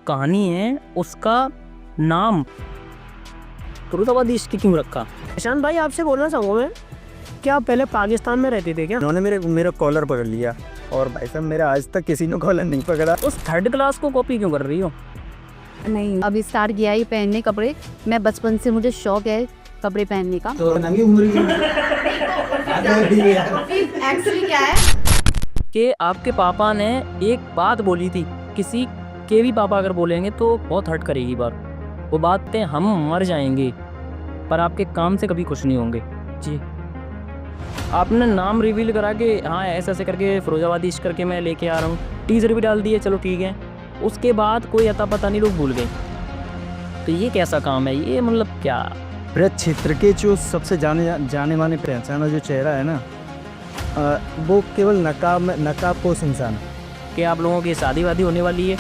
कहानी है उसका नाम फिरोजाबादी इश्क क्यों रखा? ईशान भाई आपसे बोलना चाहूँगा मैं, क्या आप पहले पाकिस्तान में रहते थे क्या? उन्होंने मेरा कॉलर पकड़ लिया और भाई साहब मेरा आज तक किसी ने कॉलर नहीं पकड़ा। उस थर्ड क्लास को कॉपी क्यों कर रही हो? नहीं, अभी स्टार्ट किया ही पहनने कपड़े। मैं बचपन से मुझे शौक है कपड़े पहनने का। तो नंगी उम्र एक्चुअली क्या है कि आपके पापा ने एक बात बोली थी, किसी के भी पापा अगर बोलेंगे तो बहुत हर्ट करेगी बात। वो बातें हम मर जाएंगे पर आपके काम से कभी खुश नहीं होंगे। जी, आपने नाम रिवील करा कि हाँ ऐसे ऐसे करके फिरोजाबादी इश्क करके मैं लेके आ रहा हूँ, टीजर भी डाल दिए, चलो ठीक है। उसके बाद कोई अता पता नहीं, लोग भूल गए। तो ये कैसा काम है ये, मतलब क्या? ब्रज क्षेत्र के जो सबसे जाने माने पहचाना जो चेहरा है ना, वो केवल नकाबपोश इंसान। कि आप लोगों की शादी वादी होने वाली है?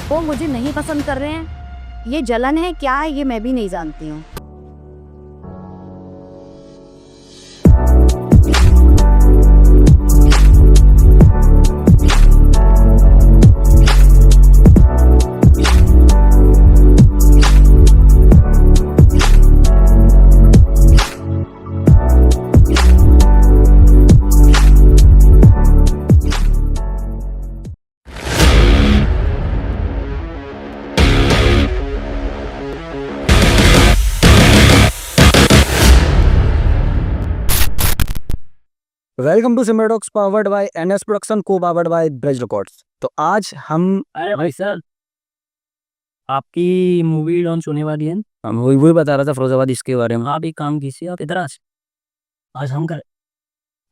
वो मुझे नहीं पसंद कर रहे हैं, ये जलन है क्या है ये मैं भी नहीं जानती हूँ। वेलकम टू सिम्बरडॉक्स powered by NS production, co powered by Braj records. तो आज हम अरे भाई सर, आपकी मूवी लॉन्च होने वाली है। हम वही बता रहा था फिरोजाबादी इसके बारे में। आप एक काम कीजिए, आप इधर आज हम कर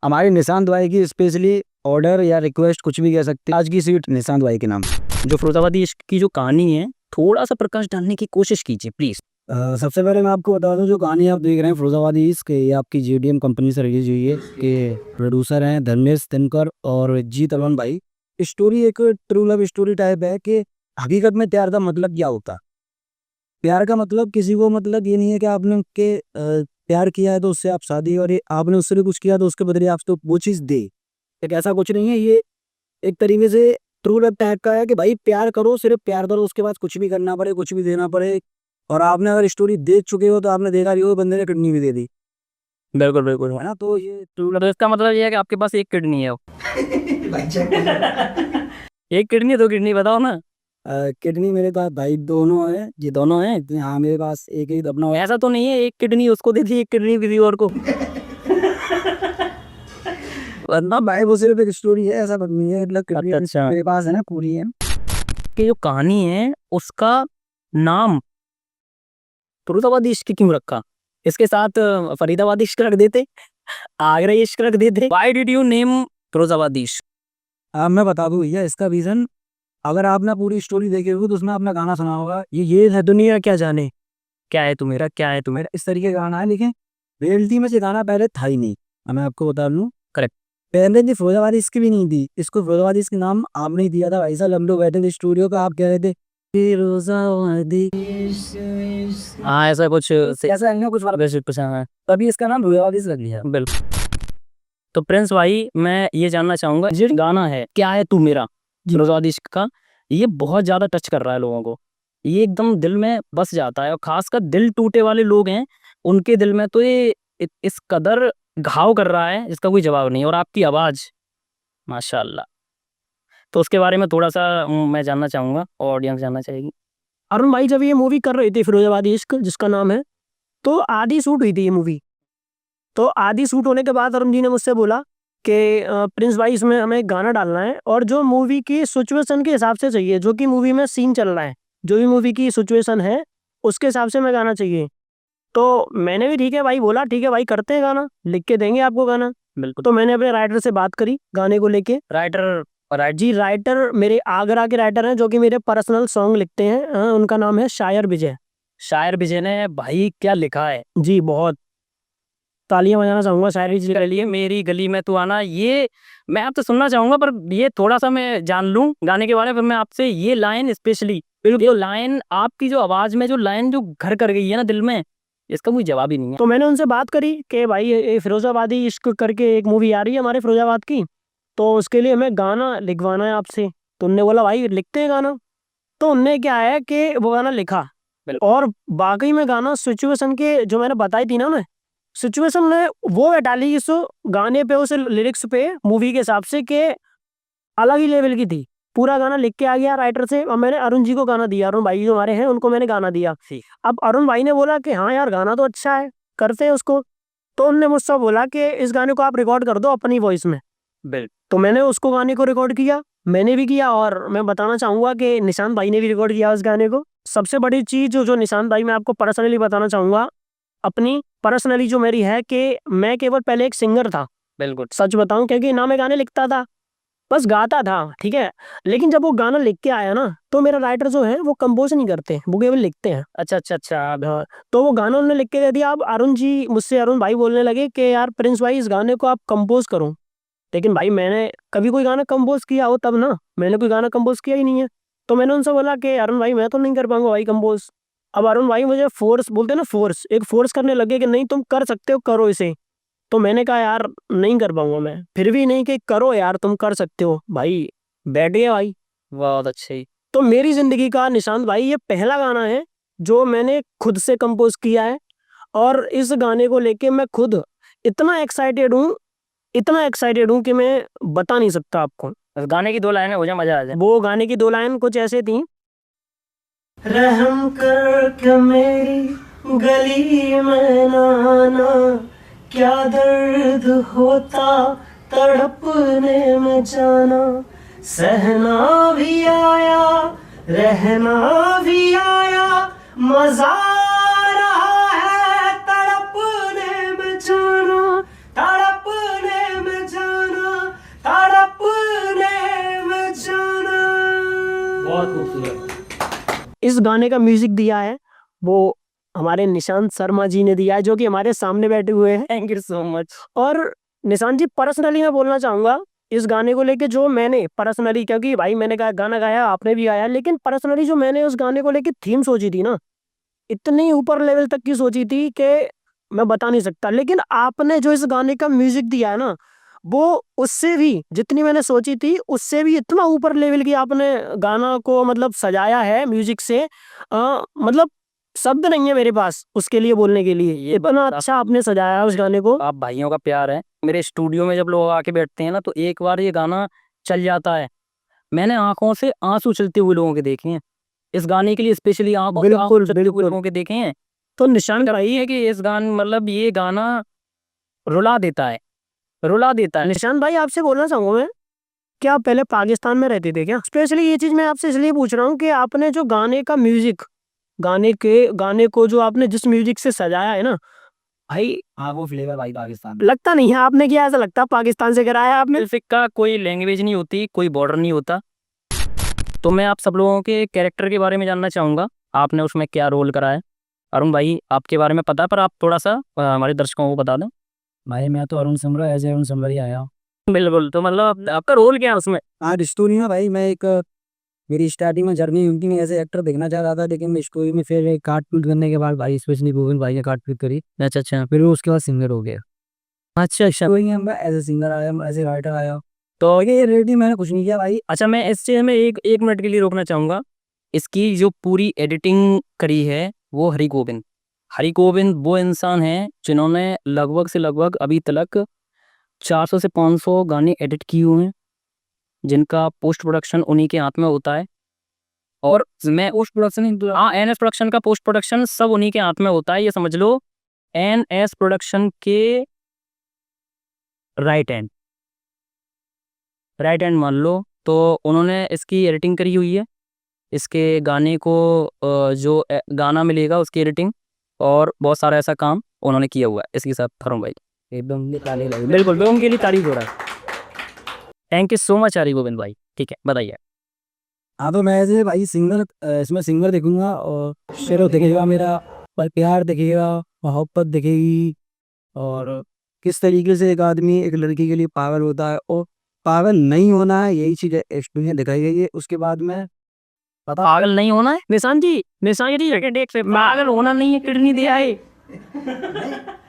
हमारी निशांत भाई की स्पेशली ऑर्डर या रिक्वेस्ट कुछ भी कह सकते हैं। आज की सीट निशांत भाई के नाम। जो फिरोजाबादी इश्क की जो कहानी है, थोड़ा सा प्रकाश डालने की कोशिश कीजिए प्लीज। सबसे पहले मैं आपको बता दूं, जो कहानी आप देख रहे हैं फिरोजाबादी इश्क, ये आपकी जेडीएम कंपनी से रिलीज हुई है। कि प्रोड्यूसर हैं धर्मेश तिनकर और जीत अलवन भाई। स्टोरी एक ट्रू लव स्टोरी टाइप है कि हकीकत में प्यार का मतलब क्या होता है। प्यार का मतलब किसी को मतलब ये नहीं है कि आपने के प्यार किया है तो उससे आप शादी, और ये आपने उससे भी कुछ किया तो उसके बदले आप तो वो चीज़ दे। एक ऐसा कुछ नहीं है। ये एक तरीके से ट्रू लव टाइप का है कि भाई प्यार करो, सिर्फ प्यार करो, उसके बाद कुछ भी करना पड़े, कुछ भी देना पड़े। और आपने अगर स्टोरी देख चुके हो तो आपने देखा रही हो बंदे ने किडनी भी दे दी, बिल्कुल बिल्कुल है ना। तो ये तो इसका मतलब ये है कि आपके पास एक किडनी है। एक किडनी, दो किडनी बताओ ना। किडनी मेरे पास भाई दोनों है। ये दोनों हैं? हाँ मेरे पास एक ही अपना है। ऐसा तो नहीं है एक किडनी उसको दे दी, एक किडनी किसी और को? वरना भाई वो सिर्फ एक स्टोरी है, ऐसा बात नहीं है। मतलब किडनी अच्छा। मेरे पास है ना, पूरी है। कि जो कहानी है उसका नाम फिरोजाबादी इश्क क्यों रखा? इसके साथ फरीदाबादी इश्क रख देते, आगरा इश्क रख देते। Why did you name Firozabadi इश्क? मैं बता दूं भैया इसका रीजन। अगर आपने पूरी स्टोरी देखी होगी तो उसमें आपने गाना सुना होगा, ये है दुनिया क्या जाने, क्या है तू मेरा, क्या है तू मेरा। इस तरीके का गाना है। लेकिन रियलिटी में ये गाना पहले था ही नहीं। मैं आपको बता दूं, करेक्ट। पहले जी फिरोजाबादी इश्क भी नहीं थी। इसको फिरोजाबादी इश्क नाम आपने ही दिया था भाई साहब। हम लोग बैठे थे स्टूडियो पे, आप कह रहे थे फिरोजाबादी इश्क। हाँ ऐसा कुछ ऐसा है ना कुछ कुछ हाँ। तभी इसका नाम फिरोजाबादी इश्क रख लिया। बिल्कुल। तो प्रिंस भाई, मैं ये जानना चाहूंगा, ये गाना है क्या है तू मेरा, फिरोजाबादी इश्क का, ये बहुत ज्यादा टच कर रहा है लोगों को। ये एकदम दिल में बस जाता है, और खासकर दिल टूटे वाले लोग हैं उनके दिल में तो ये इस कदर घाव कर रहा है जिसका कोई जवाब नहीं। और आपकी आवाज माशाल्लाह। तो उसके बारे में थोड़ा सा मैं जानना चाहूंगा, ऑडियंस जानना चाहेगी। अरुण भाई जब ये मूवी कर रहे थे फिरोजाबादी इश्क जिसका नाम है, तो आधी शूट हुई थी ये मूवी। तो आधी शूट होने के बाद अरुण जी ने मुझसे बोला कि प्रिंस भाई इसमें हमें एक गाना डालना है, और जो मूवी की सिचुएशन के हिसाब से चाहिए, जो कि मूवी में सीन चल रहा है, जो भी मूवी की सिचुएशन है उसके हिसाब से मैं गाना चाहिए। तो मैंने भी ठीक है भाई बोला, ठीक है भाई करते हैं गाना, लिख के देंगे आपको गाना। बिल्कुल। तो मैंने अपने राइटर से बात करी गाने को लेके। राइटर जी राइटर मेरे आगरा के राइटर हैं जो कि मेरे पर्सनल सॉन्ग लिखते हैं। उनका नाम है शायर विजय। शायर विजय ने भाई क्या लिखा है जी, बहुत तालियां बजाना चाहूंगा शायर विजय के लिए। मेरी गली में तू आना, ये मैं आपसे सुनना चाहूंगा, पर ये थोड़ा सा मैं जान लूं गाने के बारे में। फिर मैं आपसे ये लाइन स्पेशली, ये लाइन आपकी जो आवाज में जो लाइन जो घर कर गई है ना दिल में, इसका कोई जवाब ही नहीं है। तो मैंने उनसे बात करी कि भाई ये फिरोजाबादी इश्क करके एक मूवी आ रही है हमारे फिरोजाबाद की, तो उसके लिए हमें गाना लिखवाना है आपसे। तो उनने बोला भाई लिखते हैं गाना। तो उनने क्या है कि वो गाना लिखा, और बाकी में गाना सिचुएशन के जो मैंने बताई थी ना मैं, सिचुएशन ने वो डाली इस गाने पे, उस लिरिक्स पे मूवी के हिसाब से, कि अलग ही लेवल की थी। पूरा गाना लिख के आ गया राइटर से, और मैंने अरुण जी को गाना दिया, अरुण भाई जो हमारे हैं उनको मैंने गाना दिया। अब अरुण भाई ने बोला कि हाँ यार गाना तो अच्छा है, करते हैं उसको। तो उनने मुझसे बोला कि इस गाने को आप रिकॉर्ड कर दो अपनी वॉइस में। तो मैंने उसको गाने को रिकॉर्ड किया, मैंने भी किया, और मैं बताना चाहूंगा कि निशांत भाई ने भी रिकॉर्ड किया उस गाने को। सबसे बड़ी चीज जो निशांत भाई मैं आपको पर्सनली बताना चाहूंगा, अपनी पर्सनली जो मेरी है, कि मैं केवल पहले एक सिंगर था, बिल्कुल सच बताऊं, क्योंकि ना मैं गाने लिखता था, बस गाता था, ठीक है। लेकिन जब वो गाना लिख के आया ना, तो मेरा राइटर जो है वो कंपोज नहीं करते, वो केवल लिखते हैं। अच्छा अच्छा अच्छा। हाँ, तो वो गाना उन्होंने लिख के दे दिया। अब अरुण जी मुझसे, अरुण भाई बोलने लगे कि यार प्रिंस भाई इस गाने को आप कंपोज करो। लेकिन भाई मैंने कभी कोई गाना कंपोज किया हो तब ना, मैंने कोई गाना कंपोज किया ही नहीं है। तो मैंने उनसे बोला कि अरुण भाई मैं तो नहीं कर पाऊंगा भाई कंपोज। अब अरुण भाई मुझे फोर्स बोलते हैं ना, फोर्स, एक फोर्स करने लगे कि नहीं तुम कर सकते हो, करो इसे। तो मैंने कहा यार नहीं कर पाऊंगा मैं, फिर भी नहीं, कि करो यार तुम कर सकते हो भाई। बैठ गया भाई। बहुत अच्छे। तो मेरी जिंदगी का निशांत भाई ये पहला गाना है जो मैंने खुद से कंपोज किया है, और इस गाने को लेके मैं खुद इतना एक्साइटेड हूँ, इतना एक्साइटेड हूँ कि मैं बता नहीं सकता आपको। गाने की 2 लाइनें हो जाए मजा आ जाए। वो गाने की 2 लाइन कुछ ऐसे थी, रहम कर मेरी गली में ना आना, क्या दर्द होता तड़पने में जाना, सहना भी आया रहना भी आया, मजा आ रहा है तड़पने में जाना, तड़पने में जाना, तड़पने में जाना। बहुत खूबसूरत। इस गाने का म्यूजिक दिया है वो हमारे निशांत शर्मा जी ने दिया है, जो कि हमारे सामने बैठे हुए हैं। Thank you so much. और निशांत जी पर्सनली मैं बोलना चाहूंगा इस गाने को लेके, जो मैंने पर्सनली, क्योंकि भाई मैंने गाना गाया, आपने भी गाया, लेकिन पर्सनली जो मैंने उस गाने को लेके थीम सोची थी ना, इतनी ऊपर लेवल तक की सोची थी कि मैं बता नहीं सकता। लेकिन आपने जो इस गाने का म्यूजिक दिया है ना, वो उससे भी, जितनी मैंने सोची थी उससे भी इतना ऊपर लेवल की आपने गाना को मतलब सजाया है म्यूजिक से। मतलब शब्द नहीं है मेरे पास उसके लिए बोलने के लिए, ये इतना अच्छा आपने सजाया है उस गाने को। आप भाइयों का प्यार है। मेरे स्टूडियो में जब लोग आके बैठते हैं ना, तो एक बार ये गाना चल जाता है, मैंने आंखों से आंसू चलते हुए लोगों के देखे हैं इस गाने के लिए, स्पेशली आंखों से आंसू चलते हुए लोगों के देखे हैं। तो निशान भाई है कि इस गान मतलब ये गाना रुला देता है, रुला देता है। निशान भाई आपसे बोलना चाहूंगा मैं, क्या आप पहले पाकिस्तान में रहते थे क्या? स्पेशली ये चीज मैं आपसे इसलिए पूछ रहा हूँ कि आपने जो गाने का म्यूजिक, गाने को जो आपने जिस म्यूजिक से सजाया है ना भाई, हाँ वो फ्लेवर भाई पाकिस्तान में। लगता नहीं है आपने किया, ऐसा लगता पाकिस्तान से कराया आपने। म्यूजिक का कोई लैंग्वेज नहीं होती, कोई बॉर्डर नहीं होता। तो मैं आप सब लोगों के कैरेक्टर के बारे में जानना चाहूंगा, आपने उसमें क्या रोल करा है। अरुण भाई आपके बारे में पता है, पर आप थोड़ा सा हमारे दर्शकों को बता दें। भाई मैं तो अरुण समरा एज अरुण समरा ही आया हूँ। बिल्कुल। तो मतलब आपका रोल क्या है उसमें? हाँ स्टोरी में भाई मैं एक, मेरी स्टार्टिंग में जर्नी हुई थी, मैं ऐसे एक्टर देखना चाह रहा था, लेकिन मैं स्टोरी में फिर काट पीट करने के बाद भाई स्पेशली गोविंद भाई ने काट पीट करी। अच्छा अच्छा। फिर वो उसके बाद सिंगर हो गया। अच्छा अच्छा। तो ये मैं एज ए सिंगर आया, एज ए राइटर आया। तो ये रेडी मैंने कुछ नहीं किया भाई। अच्छा, मैं इस चीज में एक मिनट के लिए रोकना चाहूंगा। इसकी जो पूरी एडिटिंग करी है वो हरि गोविंद, हरि गोविंद वो इंसान है जिन्होंने लगभग से लगभग अभी तक 400 से 500 गाने एडिट किए हुए हैं, जिनका पोस्ट प्रोडक्शन उन्हीं के हाथ में होता है। और मैं पोस्ट प्रोडक्शन, हाँ, एनएस प्रोडक्शन का पोस्ट प्रोडक्शन सब उन्हीं के हाथ में होता है, ये समझ लो। एनएस प्रोडक्शन के राइट हैंड, राइट हैंड मान लो। तो उन्होंने इसकी एडिटिंग करी हुई है, इसके गाने को जो गाना मिलेगा उसकी एडिटिंग और बहुत सारा ऐसा काम उन्होंने किया हुआ है इसके साथ। थरुण भाई एकदम निकाले लगे। बिल्कुल, मैं उनके लिए तारीफ हो रहा है। थैंक यू सो मच हरी गोविंद भाई। ठीक है, बताइए। हाँ तो मैं ऐसे भाई सिंगर, इसमें सिंगर देखूंगा, और शेरो दिखेगा मेरा, और प्यार दिखेगा, मोहब्बत दिखेगी, और किस तरीके से एक आदमी एक लड़की के लिए पागल होता है, और पागल नहीं होना है, यही चीज़ इसमें दिखाई गई है। उसके बाद में पता पागल नहीं होना है निशान जी, निशान जी देख से पागल होना नहीं है, किडनी दिया है।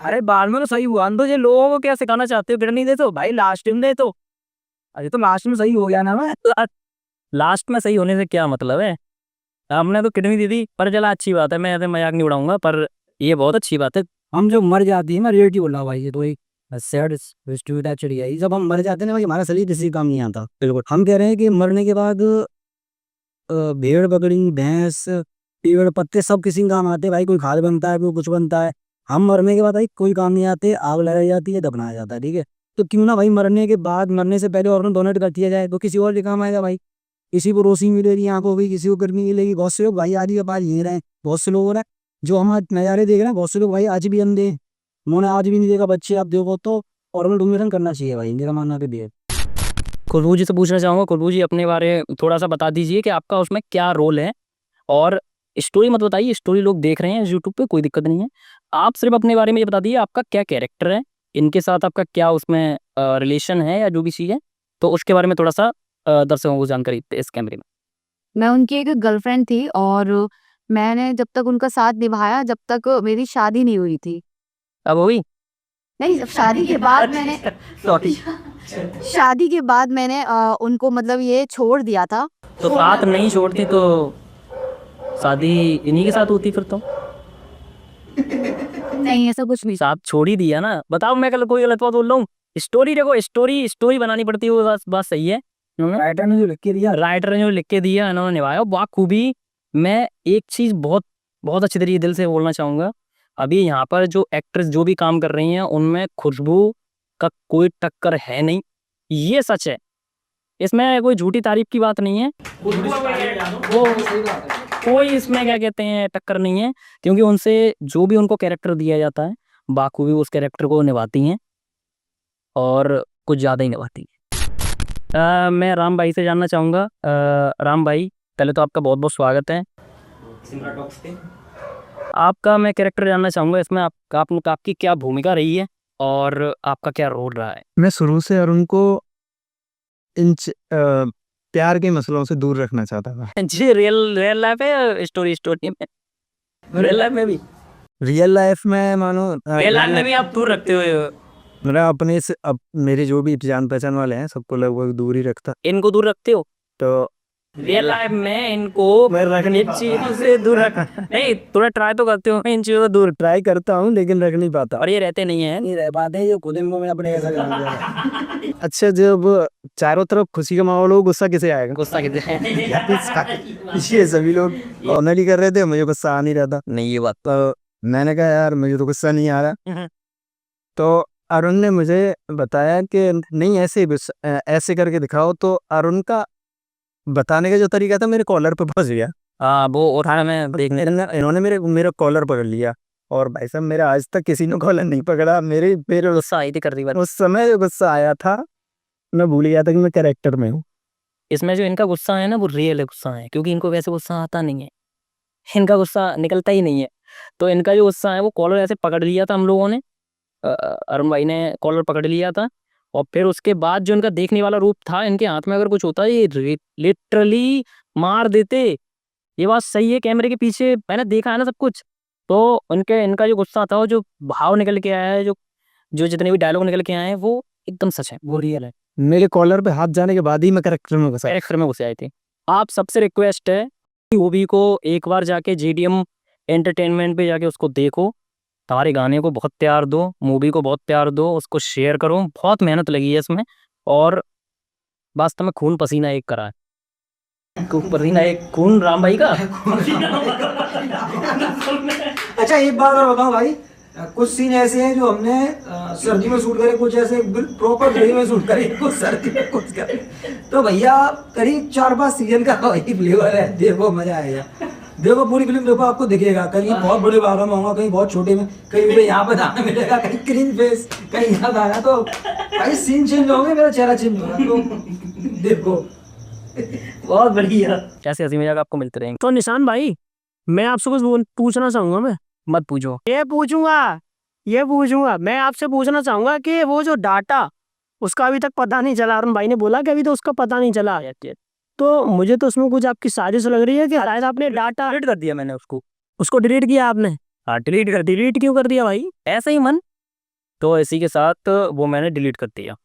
अरे बाद में तो सही हुआ, तो ये लोगों को क्या सिखाना चाहते हो, किडनी दे तो भाई लास्ट में दे तो। अरे तो लास्ट में सही हो गया ना मैं। लास्ट में सही होने से क्या मतलब है? हमने तो किडनी दी थी, पर चला अच्छी बात है, मैं ऐसे मजाक नहीं उड़ाऊंगा, पर ये बहुत अच्छी बात है। हम जो मर जाती है ना, रियलिटी बोल रहा हूँ भाई, ये तो एक सैड स्टोरी टाइप चली आई। जब हम मर जाते हैं ना भाई, हमारा शरीर किसी काम नहीं आता। बिल्कुल, हम कह रहे हैं कि मरने के बाद भेड़ बकरी भैंस पेड़ पत्ते सब किसी काम आते हैं भाई। कोई खाद बनता है, कोई कुछ बनता है। हम मरने के बाद भाई कोई काम नहीं आते, आग लगाई जाती है, दफनाया जाता है, ठीक है। तो क्यों ना भाई मरने के बाद, मरने से पहले ऑर्गन डोनेट कर दिया जाए, तो किसी और के काम आएगा भाई। किसी को रोशनी मिलेगी आंखों की, किसी को गर्मी मिलेगी। बहुत से लोग भाई आज के पास ये रहे हैं, बहुत से लोग हो रहे हैं जो हम आज नज़ारे देख रहे हैं, बहुत से लोग भाई आज भी अंधे हैं, उन्होंने आज भी नहीं देखा बच्चे। आप देखो तो ऑर्गन डोनेशन करना चाहिए भाई, मेरा मानना तो ये है। खुशबू जी से पूछना चाहूँगा, खुशबू जी अपने बारे में थोड़ा सा बता दीजिए कि आपका उसमें क्या रोल है, और स्टोरी मत बताइए, स्टोरी लोग देख रहे हैं यूट्यूब पे, कोई दिक्कत नहीं है। आप सिर्फ अपने बारे में ये बता दीजिए आपका क्या कैरेक्टर है, इनके साथ आपका क्या उसमें रिलेशन है या जो भी चीज़ है, तो उसके बारे में थोड़ा सा दर्शकों को जानकारी दें इस कैमरे में। मैं उनकी एक गर्लफ्रेंड थी और मैंने जब तक उनका साथ निभाया जब तक मेरी शादी नहीं हुई थी। अब हुई? नहीं, जब शादी के बाद मैंने सॉरी, शादी के बाद मैंने उनको मतलब ये छोड़ दिया था। तो साथ नहीं छोड़ती तो शादी इन्हीं के साथ होती फिर तो? नहीं, ऐसा कुछ नहीं। साथ छोड़ ही दिया ना, बताओ मैं कल कोई गलत बात बोल रहा हूँ? स्टोरी देखो, स्टोरी स्टोरी बनानी पड़ती है, वो बात सही है। राइटर ने जो लिख के दिया, राइटर ने जो लिख के दिया इन्होंने निभाया बाखूबी। मैं एक चीज़ बहुत बहुत अच्छी तरीके दिल से बोलना चाहूँगा, अभी यहाँ पर जो एक्ट्रेस जो भी काम कर रही हैं उनमें खुशबू का कोई टक्कर है नहीं, ये सच है, इसमें कोई झूठी तारीफ की बात नहीं है। वो कोई इसमें क्या कहते हैं टक्कर नहीं है, क्योंकि उनसे जो भी उनको कैरेक्टर दिया जाता है बाखूबी उस कैरेक्टर को निभाती हैं, और कुछ ज़्यादा ही निभाती हैं। मैं राम भाई से जानना चाहूँगा, राम भाई पहले तो आपका बहुत बहुत स्वागत है आपका। मैं कैरेक्टर जानना चाहूँगा इसमें आपकी क्या भूमिका रही है और आपका क्या रोल रहा है? मैं शुरू से अरुण को प्यार के मसलों से दूर रखना चाहता था। जी, रियल लाइफ है या स्टोरी में? रियल लाइफ में भी? रियल लाइफ में मानो रियल लाइफ में भी आप दूर रखते हो? मेरा अपने से अब मेरे जो भी जान पहचान वाले हैं सबको लगभग दूर ही रखता। इनको दूर रखते हो? तो रियल लाइफ में इनको मैं रखने इन चीजों से दूर रख नहीं, थोड़ा ट्राई तो करते हो इन चीजों से दूर, ट्राई करता हूँ लेकिन रख नहीं पाता। और ये रहते नहीं है। नहीं रह पाते हैं, जो खुद इनको मैं अपने ऐसा कर दिया। अच्छा, जब चारों तरफ खुशी का माहौल हो, गुस्सा किसे आएगा? गुस्सा कितने ये सभी लोग कॉमेडी कर रहे थे, मुझे गुस्सा आ नहीं रहा था। नहीं, ये बात तो मैंने कहा यार मुझे तो गुस्सा नहीं आ रहा। तो अरुण ने मुझे बताया कि नहीं ऐसे ऐसे करके दिखाओ। तो अरुण का बताने का जो तरीका था मेरे कॉलर पे फंस गया। हाँ, वो उठाना मैं देखने इन्होंने मेरा कॉलर पकड़ लिया, और भाई साहब मेरा आज तक किसी ने कॉलर नहीं पकड़ा। मेरे गुस्सा आई थी कर रही बात। उस समय जो गुस्सा आया था, मैं भूल गया था कि मैं कैरेक्टर में हूँ। इसमें जो इनका गुस्सा है ना वो रियल गुस्सा है, क्योंकि इनको वैसे गुस्सा आता नहीं है, इनका गुस्सा निकलता ही नहीं है। तो इनका जो गुस्सा है वो कॉलर ऐसे पकड़ लिया था हम लोगों ने, अरुण भाई ने कॉलर पकड़ लिया था, और फिर उसके बाद जो इनका देखने वाला रूप था, इनके हाथ में अगर कुछ होता ये लिटरली मार देते। ये बात सही है, कैमरे के पीछे मैंने देखा है ना सब कुछ। तो इनका जो गुस्सा था, वो जो भाव निकल के आया है, जो जो जितने भी डायलॉग निकल के आए हैं, वो एकदम सच है, वो रियल है। मेरे कॉलर पे हाथ जाने के बाद ही मैं कैरेक्टर में घुसा। कैरेक्टर में घुसे आए थे। आप सबसे रिक्वेस्ट है मूवी को एक बार जाके जीडीएम एंटरटेनमेंट पे जाके उसको देखो, हमारे गाने को बहुत प्यार दो, मूवी को बहुत प्यार दो, उसको शेयर करो। बहुत मेहनत लगी है इसमें, और वास्तव में खून पसीना एक करा है। पसीना एक खून राम भाई का। अच्छा एक बात और बताओ भाई, कुछ सीन ऐसे हैं जो हमने सर्दी में शूट करे, कुछ ऐसे प्रॉपर गर्मी में शूट करे, कुछ सर्दी में कुछ करे। तो भैया करीब 4-5 सीजन का वही फ्लेवर है, देखो मजा आएगा। देखो पूरी फिल्म देखो, आपको दिखेगा कहीं बहुत बड़े भागों में होगा, कहीं बहुत छोटे में, कहीं पे यहाँ पे दाना मिलेगा, कहीं क्लीन फेस, कहीं यहाँ दाना। तो भाई सीन चेंज होंगे, मेरा चेहरा चेंज होगा, तो देखो। बहुत बढ़िया, कैसे हंसी मजाक आपको मिलते रहेंगे। तो निशान भाई, मैं आपसे कुछ पूछना चाहूंगा। मैं मत पूछो। ये पूछूंगा मैं आपसे पूछना चाहूंगा कि वो जो डाटा उसका अभी तक पता नहीं चला, अरुण भाई ने बोला कि अभी तो उसका पता नहीं चला। तो मुझे तो उसमें कुछ आपकी साजिश लग रही है कि शायद आपने डाटा डिलीट कर दिया मैंने उसको डिलीट किया आपने। हाँ, डिलीट क्यों कर दिया भाई? ऐसे ही मन, तो इसी के साथ वो मैंने डिलीट कर दिया।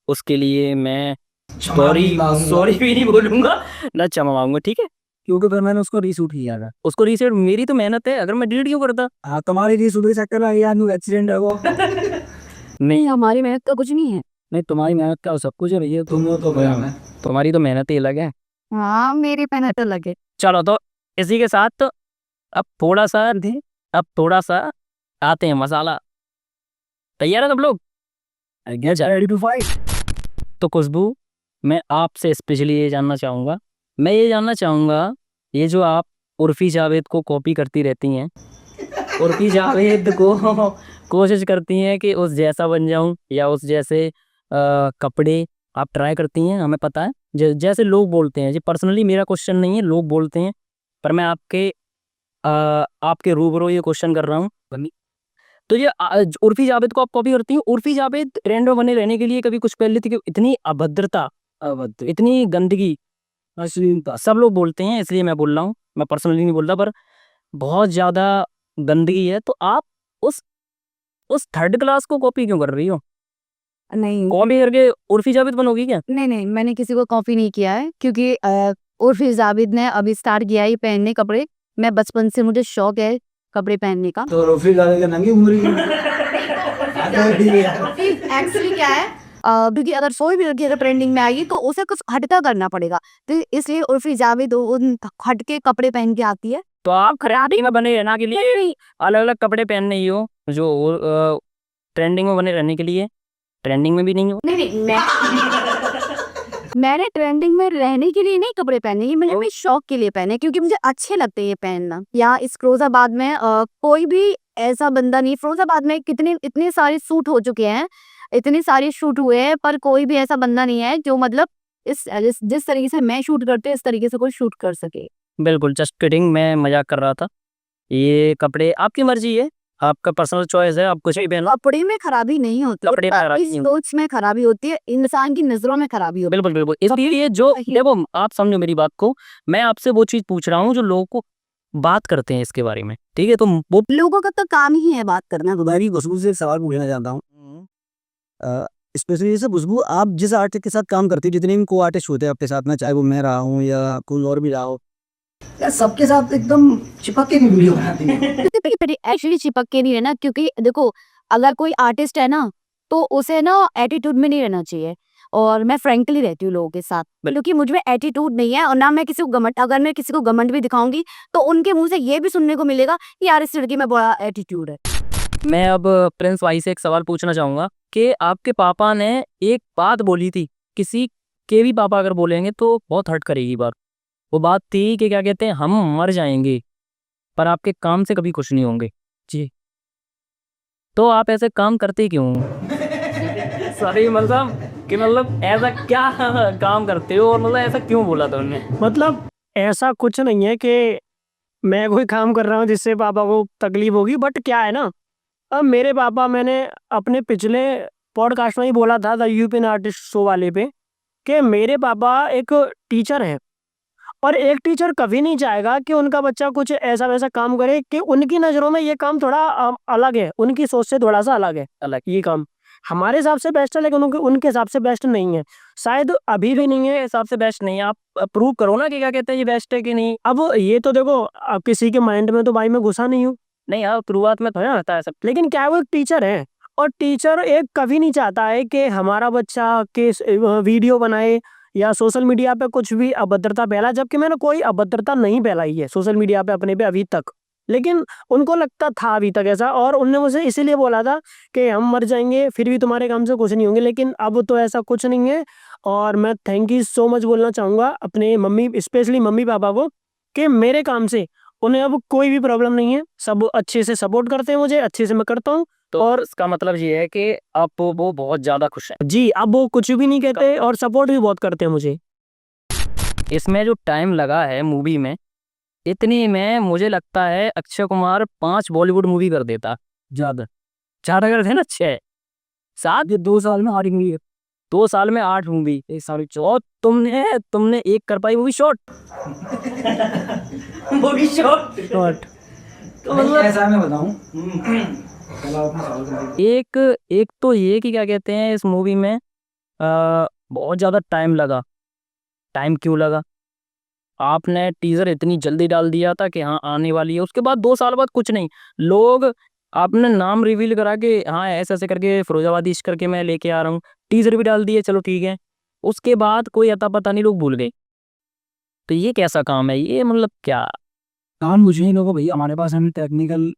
उसके लिए मैं सॉरी सॉरी भी नहीं बोलूंगा ना क्षमा मांगूंगा, ठीक है। क्योंकि फिर मैंने उसको रीशूट किया था। उसको रीसेट, मेरी तो मेहनत है, अगर मैं डिलीट क्यों करता। हाँ, तुम्हारी रीशूट के चक्कर में यार एक्सीडेंट है वो। नहीं हमारी मेहनत का कुछ नहीं है। नहीं, तुम्हारी मेहनत का सब कुछ है भैया, तुम हो तो भैया मैं। तुम्हारी तो मेहनत ही अलग है। हाँ, मेरी मेहनत अलग है। चलो तो इसी के साथ अब थोड़ा सा आते हैं मसाला। तैयार है सब लोग? Ready to fight. तो खुशबू, मैं आपसे स्पेशली ये जानना चाहूँगा, ये जो आप उर्फी जावेद को कॉपी करती रहती हैं, उर्फी जावेद को कोशिश करती हैं कि उस जैसा बन जाऊं या उस जैसे कपड़े आप ट्राई करती हैं, हमें पता है। जैसे लोग बोलते हैं, जी पर्सनली मेरा क्वेश्चन नहीं है, लोग बोलते हैं, पर मैं आपके रूबरू ये क्वेश्चन कर रहा हूँ। तो ये उर्फी जावेद को आप कॉपी करती हैं। उर्फी जावेद ट्रेंड में बने रहने के लिए कभी कुछ पहले थी कि इतनी अभद्रता, इतनी गंदगी अश्लीलता सब लोग बोलते हैं, इसलिए मैं बोल रहा हूँ, मैं पर्सनली नहीं बोल रहा, पर बहुत ज़्यादा गंदगी है। तो आप उस थर्ड क्लास को कॉपी क्यों कर रही हो? नहीं कॉपी करके उर्फी जावेद बनोगी क्या? नहीं, मैंने किसी को कॉपी नहीं किया है, क्योंकि उर्फी जावेद ने अभी स्टार्ट किया है पहनने कपड़े। मैं बचपन से, मुझे शौक है कपड़े पहनने का। तो फिर ज्यादा नंगी घूम रही एक्चुअली क्या है, क्योंकि अगर कोई भी लड़की अगर ट्रेंडिंग में आएगी तो उसे कुछ हटका करना पड़ेगा, तो इसलिए उर्फी जावेद उन हटके कपड़े पहन के आती है। तो आप खराबी में बने रहना के लिए अलग अलग कपड़े पहनने ही हो, जो ट्रेंडिंग में बने रहने के लिए ट्रेंडिंग में भी नहीं हो। नहीं मैंने ट्रेंडिंग में रहने के लिए नहीं कपड़े पहने, ये मैंने अपने शौक के लिए पहने, क्योंकि मुझे अच्छे लगते हैं ये पहनना। यहाँ इस फिरोजाबाद में कोई भी ऐसा बंदा नहीं, फिरोजाबाद में इतने सारे सूट हो चुके हैं, इतने सारे शूट हुए हैं, पर कोई भी ऐसा बंदा नहीं है जो मतलब जिस तरीके से मैं शूट करते इस तरीके से कोई शूट कर सके। बिल्कुल जस्ट किडिंग, मैं मजाक कर रहा था। ये कपड़े आपकी मर्जी है, आपका पर्सनल चॉइस है, आप कुछ भी पहनो। कपड़े में खराबी नहीं होती, कपड़े में खराबी इस नहीं सोच में खराबी होती है, इंसान की नजरों में खराबी होती बिल्कुल बिल्कुल। इसलिए जो देखो, आप समझो मेरी बात को, मैं आपसे वो चीज पूछ रहा हूँ जो लोगों को बात करते हैं इसके बारे में, ठीक है? तो वो है। लोगों का तो काम ही है बात करना। तुम्हारी खुशबू से एक सवाल पूछना चाहता हूँ। स्पेशली जैसे खुशबू, आप जिस आर्टिस्ट के साथ काम करती हो, जितने भी को आर्टिस्ट होते हैं आपके साथ में, चाहे वो मैं रहा हूँ या कोई और भी रहा हो, या सबके साथ एकदम चिपक के वीडियो बनाती है। एक्चुअली चिपक के नहीं रहना, क्योंकि देखो अगर कोई आर्टिस्ट है ना तो उसे ना एटीट्यूड में नहीं रहना चाहिए, और मैं फ्रेंकली रहती हूँ लोगों के साथ, क्योंकि मुझ में एटीट्यूड नहीं है, और ना मैं किसी को घमंड, अगर मैं किसी को घमंड भी दिखाऊंगी तो उनके मुंह से ये भी सुनने को मिलेगा कि यार इस लड़की में बड़ा एटीट्यूड है। मैं अब प्रिंस भाई से एक सवाल पूछना चाहूंगा कि आपके पापा ने एक बात बोली थी, किसी के भी पापा अगर बोलेंगे तो बहुत हर्ट करेगी बात। वो बात थी कि क्या कहते हैं, हम मर जाएंगे पर आपके काम से कभी खुश नहीं होंगे। जी, तो आप ऐसे काम करते क्यों? सॉरी, मतलब ऐसा क्या काम करते हो, और मतलब ऐसा क्यों बोला था उन्होंने? मतलब ऐसा कुछ नहीं है कि मैं कोई काम कर रहा हूँ जिससे पापा को तकलीफ होगी, बट क्या है ना, अब मेरे पापा, मैंने अपने पिछले पॉडकास्ट में ही बोला था, द यूपियन आर्टिस्ट शो वाले पे, कि मेरे पापा एक टीचर हैं, और एक टीचर कभी नहीं चाहेगा कि उनका बच्चा कुछ ऐसा वैसा काम करे कि उनकी नज़रों में ये काम थोड़ा अलग है, उनकी सोच से थोड़ा सा अलग है। ये काम हमारे हिसाब से बेस्ट है, लेकिन उनके हिसाब से बेस्ट नहीं है, शायद अभी भी नहीं है, हिसाब से बेस्ट नहीं है। आप प्रूव करो ना कि क्या कहते हैं ये बेस्ट है कि नहीं। अब ये तो देखो, अब किसी के माइंड में तो भाई मैं घुसा नहीं हूँ, नहीं यार, शुरुआत में थोड़ा रहता है सब, लेकिन क्या है, वो एक टीचर है, और टीचर एक कभी नहीं चाहता है कि हमारा बच्चा के वीडियो बनाए या सोशल मीडिया पे कुछ भी अभद्रता फैला, जबकि मैंने कोई अभद्रता नहीं फैलाई है सोशल मीडिया पे अपने पे अभी तक, लेकिन उनको लगता था अभी तक ऐसा, और उनने मुझे इसीलिए बोला था कि हम मर जाएंगे फिर भी तुम्हारे काम से कुछ नहीं होंगे, लेकिन अब तो ऐसा कुछ नहीं है। और मैं थैंक यू सो मच बोलना चाहूँगा अपने मम्मी, स्पेशली मम्मी पापा को, कि मेरे काम से उन्हें अब कोई भी प्रॉब्लम नहीं है, सब अच्छे से सपोर्ट करते हैं मुझे, अच्छे से मैं करता हूँ। तो और इसका मतलब ये है कि आप वो बहुत ज़्यादा खुश हैं। जी, अब वो कुछ भी नहीं कहते और सपोर्ट भी बहुत करते हैं मुझे। इसमें जो टाइम लगा है मूवी में, इतनी में मुझे लगता है अक्षय कुमार 5 बॉलीवुड मूवी कर देता। ज़्यादा कर थे ना, 6 7, 2 साल में 8 मूवी, 2 साल में 8 मूवी, एक साल और तुमने एक कर पाई मूवी शॉर्ट। मूवी शॉर्ट तो मतलब ऐसा मैं बताऊं, एक तो ये कि क्या कहते हैं, इस मूवी में बहुत ज़्यादा टाइम लगा। टाइम क्यों लगा? आपने टीज़र इतनी जल्दी डाल दिया था कि हाँ आने वाली है, उसके बाद 2 साल बाद कुछ नहीं, लोग आपने नाम रिवील करा के हाँ ऐसे-ऐसे करके फिरोज़ाबादी इश्क करके मैं लेके आ रहा हूँ, टीज़र भी डाल दिए, चलो ठीक है। उसके बाद कोई अता-पता नहीं, लोग भूल गए। तो ये कैसा काम है? ये मतलब क्या? काम मुझे नहीं लगा भैया, हमारे पास हम टेक्निकल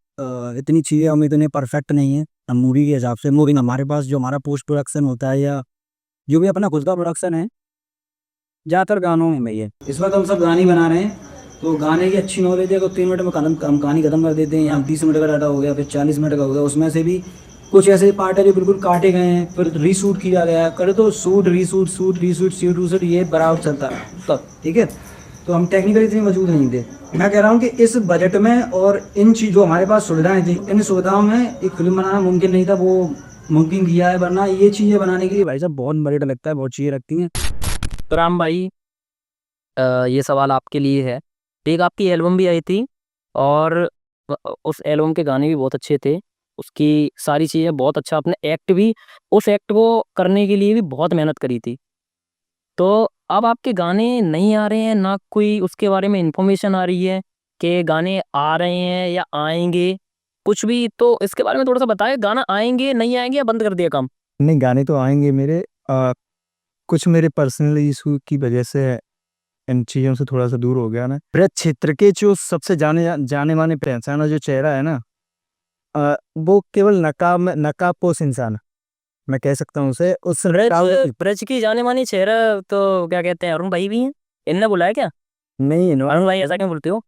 इतनी चीज़ें हम इतने परफेक्ट नहीं है हम मूवी के हिसाब से। मूवी हमारे पास जो हमारा पोस्ट प्रोडक्शन होता है या जो भी अपना खुद का प्रोडक्शन है, ज़्यादातर गानों में भैया। इस वक्त हम सब गाने बना रहे हैं, तो गाने की अच्छी नॉलेज है तो 3 मिनट में हम कहानी खत्म कर देते हैं। यहाँ 30 मिनट का डाटा हो गया, फिर 40 मिनट का हो गया, उसमें से भी कुछ ऐसे पार्ट है जो बिल्कुल काटे गए हैं, फिर रीशूट किया गया है। करे तो shoot reshoot shoot reshoot shoot reshoot ये बराबर चलता है तब, ठीक है। तो हम टेक्निकली इतने मौजूद नहीं थे। मैं कह रहा हूँ कि इस बजट में और इन चीज़ों हमारे पास सुविधाएं थी, इन सुविधाओं में एक फिल्म बनाना मुमकिन नहीं था, वो मुमकिन किया है। वरना ये चीज़ें बनाने के लिए भाई साहब बहुत बजट लगता है, बहुत चीज़ें लगती हैं। तो राम भाई ये सवाल आपके लिए है। एक आपकी एल्बम भी आई थी और उस एल्बम के गाने भी बहुत अच्छे थे। उसकी सारी चीज़ें बहुत अच्छा, आपने एक्ट भी उस एक्ट को करने के लिए भी बहुत मेहनत करी थी। तो अब आपके गाने नहीं आ रहे हैं, ना कोई उसके बारे में इन्फॉर्मेशन आ रही है कि गाने आ रहे हैं या आएँगे, कुछ भी। तो इसके बारे में थोड़ा-सा बताएँ, गाना आएँगे, नहीं आएँगे या बंद कर दिया काम? नहीं, गाने तो आएँगे मेरे। कुछ मेरे पर्सनल इशू की वजह से इन चीज़ों से थोड़ा-सा दूर हो गया ना। ब्रज क्षेत्र के जो सबसे जाने-माने पहचाना जो चेहरा है ना, वो केवल नकाबपोश इंसान, मैं कह सकता हूँ उसे। उस नकाब ब्रज की जाने-मानी चेहरा तो क्या कहते हैं, अरुण भाई भी हैं? इनने बुलाया क्या? नहीं नो अरुण भाई ऐसा क्यों बोलते हो?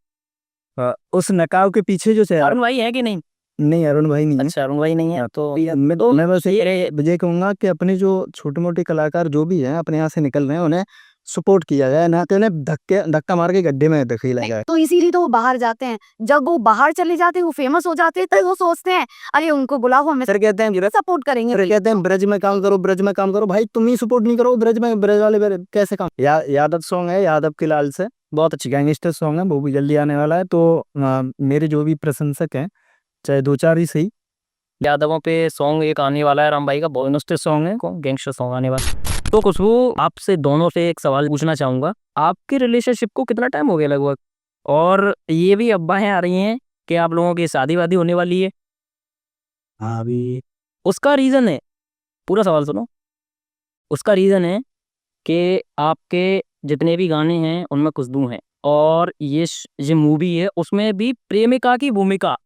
उस नकाब के पीछे जो चेहरा, अरुण भाई हैं कि नहीं? नहीं अरुण भाई नहीं है। अच्छा, अरुण भाई नहीं है तो मैं बस ये कहूँगा कि अपने जो छोटे-मोटे कलाकार जो भी हैं, अपने यहाँ से निकल रहे हैं, उन्हें सपोर्ट किया जाए, ना कि उन्हें धक्का मार के गड्ढे में धकेला जाए। तो इसीलिए तो वो बाहर जाते हैं। जब वो बाहर चले जाते हैं, वो फेमस हो जाते हैं, तो वो सोचते हैं अरे उनको बुलाओ, हम फिर कहते हैं सपोर्ट करेंगे। फिर कहते हैं ब्रज में काम करो, ब्रज में काम करो। भाई तुम ही सपोर्ट नहीं करो ब्रज में, ब्रज वाले कैसे काम। यादव सॉन्ग है, यादव के लाल से, बहुत अच्छी गैंगस्टर सॉन्ग है, वो भी जल्दी आने वाला है। तो मेरे जो भी प्रशंसक हैं, चाहे 2-4 ही सही। यादवों पे सॉन्ग एक आने वाला है राम भाई का, बहुत सॉन्ग है, गैंगस्टर सॉन्ग आने वाला है। तो खुशबू, आपसे दोनों से एक सवाल पूछना चाहूँगा। आपकी रिलेशनशिप को कितना टाइम हो गया लगभग? और ये भी अफ़वाहें आ रही हैं कि आप लोगों की शादी-वादी होने वाली है। हाँ, अभी उसका रीज़न है, पूरा सवाल सुनो। उसका रीज़न है कि आपके जितने भी गाने हैं उनमें खुशबू हैं, और ये मूवी है उसमें भी प्रेमिका की भूमिका